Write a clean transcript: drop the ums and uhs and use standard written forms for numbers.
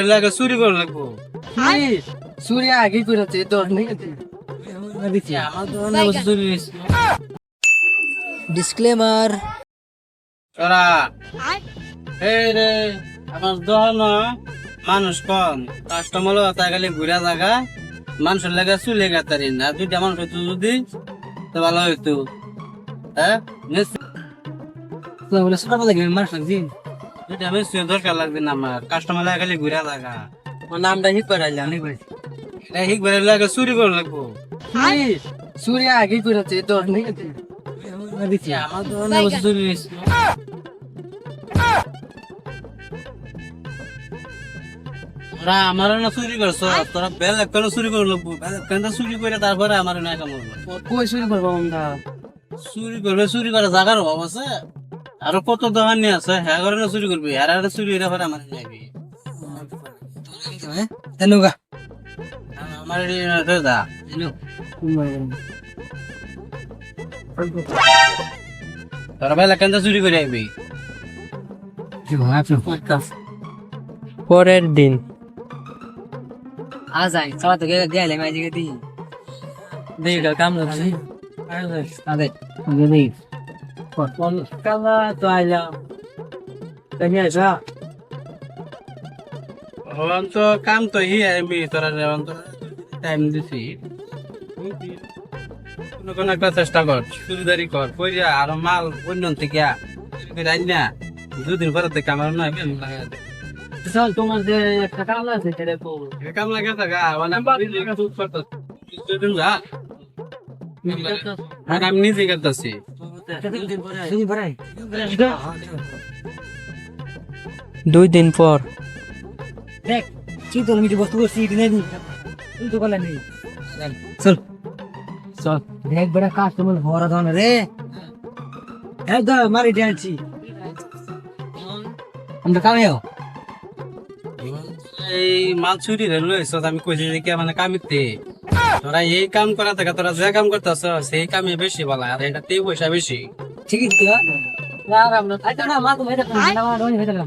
লাগে চুরি করে লাগবো। চুরি আগে করেছে তোর নেই আমার দোকানে বসে চুরি হয়েছে। ডিসক্লেমার তোরা এই রে আমার দোকান মানুষ কম, কাস্টমার তাই খালি ঘুরা জায়গা মানুষের লাগে চুলে গাতারি না। দুইটা মানুষ হইতো যদি তো ভালো হইতো। হ্যাঁ বলে ছোট লাগবে মানুষ লাগছে দুইটা মিস্ত্রি দরকার লাগবে না আমার, কাস্টমার লাগে খালি ঘুরা জায়গা। নামটা ঠিক করে আইলাম অনেক বেশি এটা ঠিক বেড়ে লাগে চুরি করে লাগবো। চুরি আগে করেছে তোর নেই আমার দোকানে বসে চুরি হয়েছে। তোরা আমার না চুরি করছো, তোরা বেল এক চুরি করে লাগবো। বেল চুরি করে তারপরে আমার না কাম করবো। কই চুরি করবো আমরা চুরি করবে, চুরি করে জায়গার অভাব আছে। আরো কত দোকান নিয়ে আছে, হ্যাঁ করে না চুরি করবি, আর একটা চুরি এটা করে আমার যাবি। জানুগা আমার দা তোরা বেল এক চুরি করে আইবি। পরের দিন আজ আই সবাই তো গেলে মাঝে দিই দেই কাম লাগছে আরে দেই কালা তো আইলাম তাই আসা হন তো কাম তো হি আইবি, তোরা যেমন তো টাইম দিছি। কোনো কোনো একটা চেষ্টা কর, চুরিদারি কর, কইরা আর মাল অন্য থেকে চুরি করে আইন না। দুদিন পরে থেকে আমার না কেমন লাগে। চল তোমার যে একটা কাম আছে সেটা করবো কাম লাগে থাকা মানে দুদিন যা আমি নিজে করতেছি। দুই দিন পর দেখ কি তোর মিটি বস্তু করছি নেই তুই তো কলে নেই চল চল দেখ বড় কাস্টমার ভরা ধন রে একদম মারি দিয়েছি আমরা কামেও এই মাল চুরি রে লইছ, আমি কইছি যে কি মানে কামিতে তোরা এই কাম করা থেকে তোরা যে কাম করতেছ সেই কামে বেশি ভালো, আর এটাতেই পয়সা বেশি। ঠিকই তো না আমরা আইতো না মা তো মেরে না